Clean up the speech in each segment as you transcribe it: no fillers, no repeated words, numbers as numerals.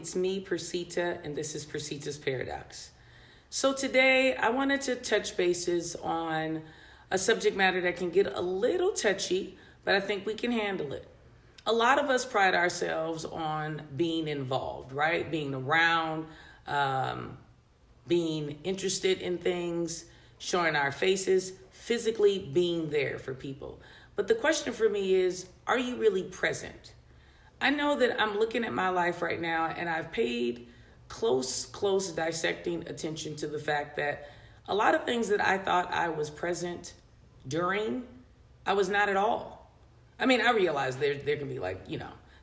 It's me, Persita, and this is Persita's Paradox. So today I wanted to touch bases on a subject matter that can get a little touchy, but I think we can handle it. A lot of us pride ourselves on being involved, right? Being around, being interested in things, showing our faces, physically being there for people. But the question for me is, are you really present? I know that I'm looking at my life right now and I've paid close dissecting attention to the fact that a lot of things that I thought I was present during, I was not at all. I mean, I realize there can be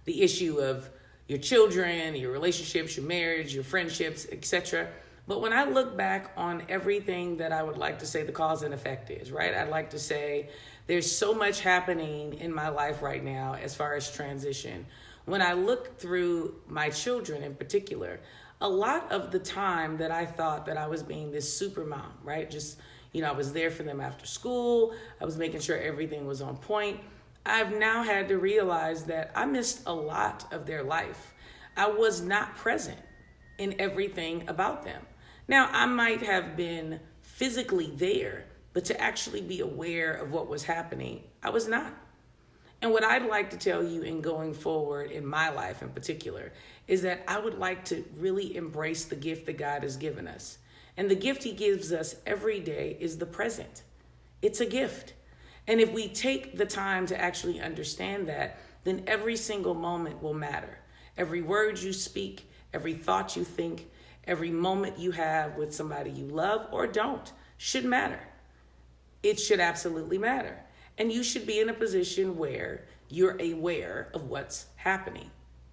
the issue of your children, your relationships, your marriage, your friendships, etc. But when I look back on everything that I would like to say the cause and effect is, right? I'd like to say there's so much happening in my life right now as far as transition. When I look through my children in particular, a lot of the time that I thought that I was being this super mom, right? Just, I was there for them after school. I was making sure everything was on point. I've now had to realize that I missed a lot of their life. I was not present in everything about them. Now, I might have been physically there, but to actually be aware of what was happening, I was not. And what I'd like to tell you in going forward in my life in particular is that I would like to really embrace the gift that God has given us. And the gift he gives us every day is the present. It's a gift. And if we take the time to actually understand that, then every single moment will matter. Every word you speak, every thought you think, every moment you have with somebody you love or don't should matter. It should absolutely matter. And you should be in a position where you're aware of what's happening.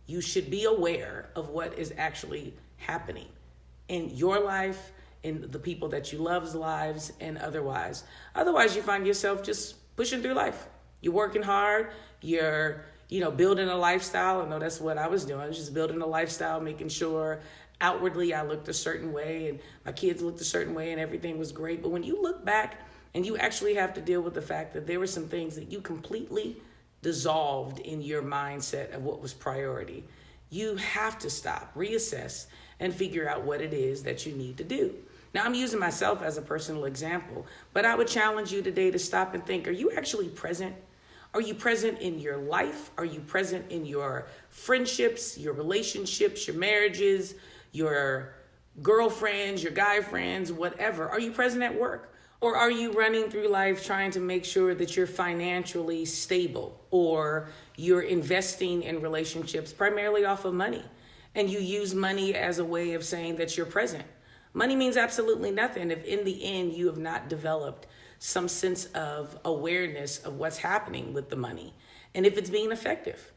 You should be aware of what is actually happening in your life, in the people that you love's lives, and otherwise. Otherwise, you find yourself just pushing through life. You're working hard. You're, building a lifestyle. I know that's what I was doing. I was just building a lifestyle, making sure outwardly I looked a certain way and my kids looked a certain way and everything was great. But when you look back and you actually have to deal with the fact that there were some things that you completely dissolved in your mindset of what was priority, you have to stop, reassess, and figure out what it is that you need to do. Now, I'm using myself as a personal example, but I would challenge you today to stop and think, are you actually present? Are you present in your life? Are you present in your friendships, your relationships, your marriages, your girlfriends, your guy friends, whatever? Are you present at work? Or are you running through life trying to make sure that you're financially stable, or you're investing in relationships primarily off of money and you use money as a way of saying that you're present? Money means absolutely nothing if in the end you have not developed some sense of awareness of what's happening with the money and if it's being effective.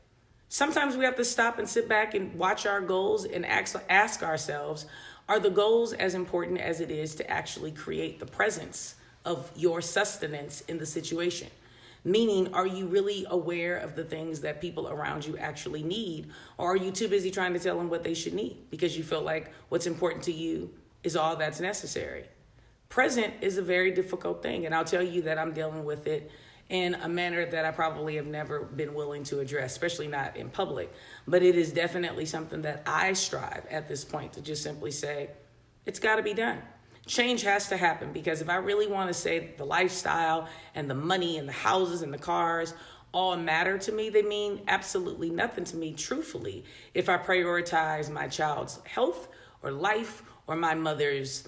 Sometimes we have to stop and sit back and watch our goals and ask ourselves, are the goals as important as it is to actually create the presence of your sustenance in the situation? Meaning, are you really aware of the things that people around you actually need? Or are you too busy trying to tell them what they should need because you feel like what's important to you is all that's necessary? Present is a very difficult thing. And I'll tell you that I'm dealing with it in a manner that I probably have never been willing to address, especially not in public. But it is definitely something that I strive at this point to just simply say, it's got to be done. Change has to happen, because if I really want to say the lifestyle and the money and the houses and the cars all matter to me, they mean absolutely nothing to me, truthfully, if I prioritize my child's health or life or my mother's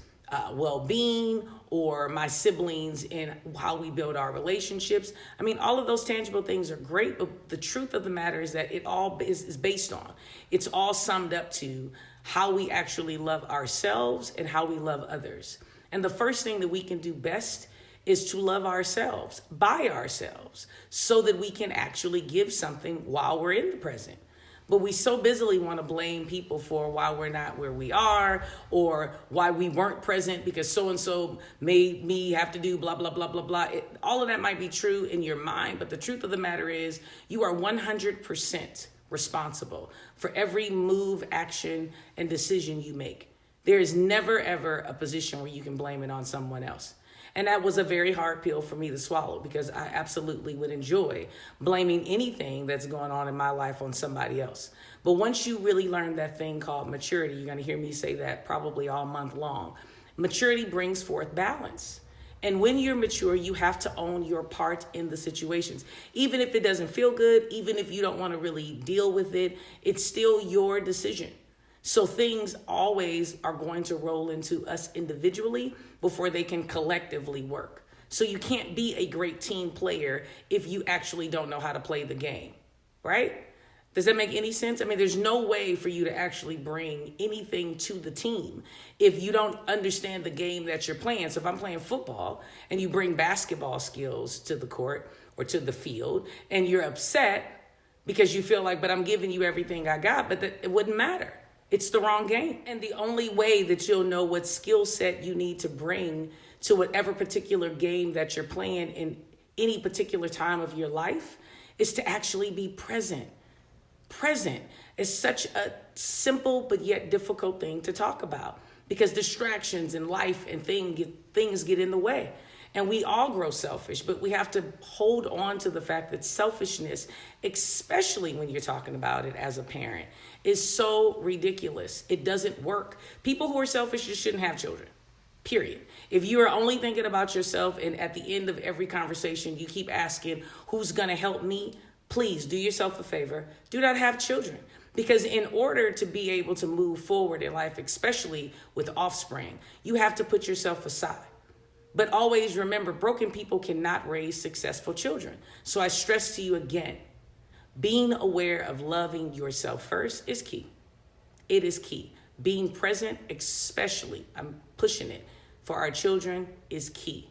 well-being or my siblings in how we build our relationships. I mean, all of those tangible things are great, but the truth of the matter is that it all is based on, it's all summed up to how we actually love ourselves and how we love others. And the first thing that we can do best is to love ourselves by ourselves so that we can actually give something while we're in the present. But we so busily want to blame people for why we're not where we are, or why we weren't present because so-and-so made me have to do blah, blah, blah, blah, blah. All of that might be true in your mind, but the truth of the matter is you are 100% responsible for every move, action, and decision you make. There is never, ever a position where you can blame it on someone else. And that was a very hard pill for me to swallow, because I absolutely would enjoy blaming anything that's going on in my life on somebody else. But once you really learn that thing called maturity, you're going to hear me say that probably all month long. Maturity brings forth balance. And when you're mature, you have to own your part in the situations. Even if it doesn't feel good, even if you don't want to really deal with it, it's still your decision. So things always are going to roll into us individually before they can collectively work. So you can't be a great team player if you actually don't know how to play the game, right? Does that make any sense? I mean, there's no way for you to actually bring anything to the team if you don't understand the game that you're playing. So if I'm playing football and you bring basketball skills to the court or to the field and you're upset because you feel like, but I'm giving you everything I got, but it wouldn't matter. It's the wrong game. And the only way that you'll know what skill set you need to bring to whatever particular game that you're playing in any particular time of your life is to actually be present. Present is such a simple but yet difficult thing to talk about, because distractions in life and things get in the way. And we all grow selfish, but we have to hold on to the fact that selfishness, especially when you're talking about it as a parent, is so ridiculous. It doesn't work. People who are selfish just shouldn't have children, period. If you are only thinking about yourself and at the end of every conversation, you keep asking, who's going to help me? Please do yourself a favor. Do not have children. Because in order to be able to move forward in life, especially with offspring, you have to put yourself aside. But always remember, broken people cannot raise successful children. So I stress to you again, being aware of loving yourself first is key. It is key. Being present, especially, I'm pushing it, for our children is key.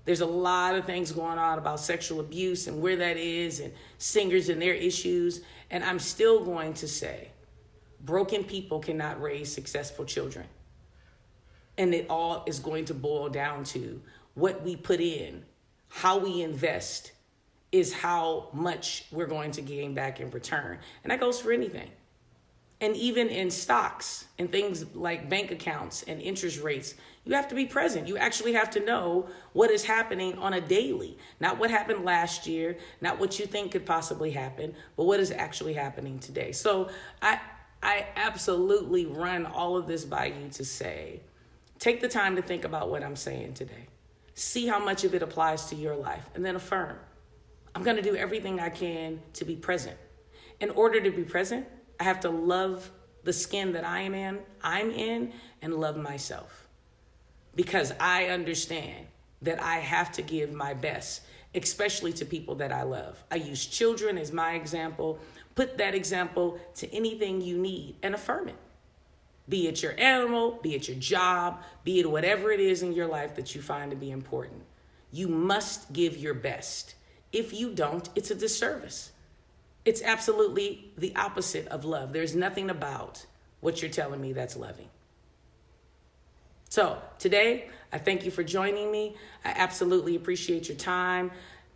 There's a lot of things going on about sexual abuse and where that is, and singers and their issues. And I'm still going to say, broken people cannot raise successful children. And it all is going to boil down to what we put in, how we invest is how much we're going to gain back in return. And that goes for anything. And even in stocks and things like bank accounts and interest rates, you have to be present. You actually have to know what is happening on a daily, not what happened last year, not what you think could possibly happen, but what is actually happening today. So I absolutely run all of this by you to say, take the time to think about what I'm saying today. See how much of it applies to your life, and then affirm. I'm going to do everything I can to be present. In order to be present, I have to love the skin that I'm in, and love myself. Because I understand that I have to give my best, especially to people that I love. I use children as my example. Put that example to anything you need and affirm it. Be it your animal, be it your job, be it whatever it is in your life that you find to be important. You must give your best. If you don't, it's a disservice. It's absolutely the opposite of love. There's nothing about what you're telling me that's loving. So today, I thank you for joining me. I absolutely appreciate your time.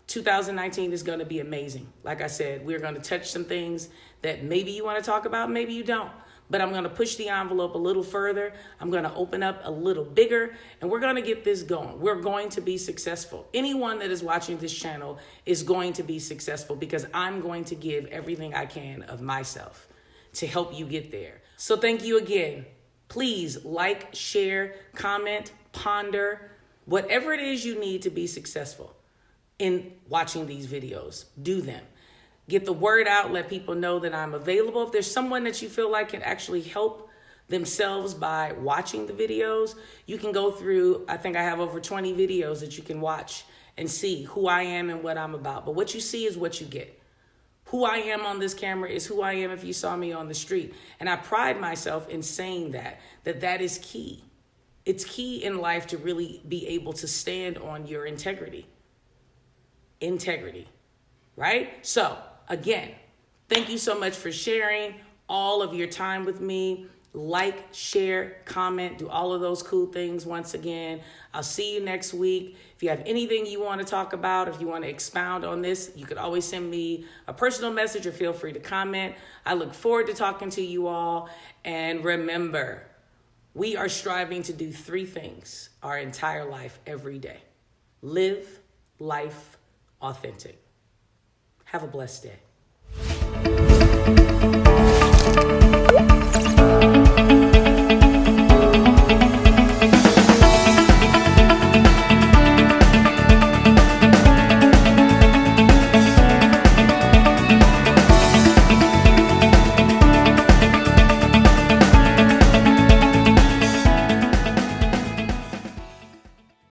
2019 is going to be amazing. Like I said, we're going to touch some things that maybe you want to talk about, maybe you don't. But I'm going to push the envelope a little further. I'm going to open up a little bigger, and we're going to get this going. We're going to be successful. Anyone that is watching this channel is going to be successful, because I'm going to give everything I can of myself to help you get there. So thank you again. Please like, share, comment, ponder, whatever it is you need to be successful in watching these videos. Do them. Get the word out. Let people know that I'm available. If there's someone that you feel like can actually help themselves by watching the videos, you can go through, I think I have over 20 videos that you can watch and see who I am and what I'm about. But what you see is what you get. Who I am on this camera is who I am if you saw me on the street. And I pride myself in saying that is key. It's key in life to really be able to stand on your integrity. Integrity, right? So again, thank you so much for sharing all of your time with me. Like, share, comment, do all of those cool things once again. I'll see you next week. If you have anything you want to talk about, if you want to expound on this, you could always send me a personal message or feel free to comment. I look forward to talking to you all. And remember, We are striving to do 3 things our entire life, every day. Live life authentic. Have a blessed day.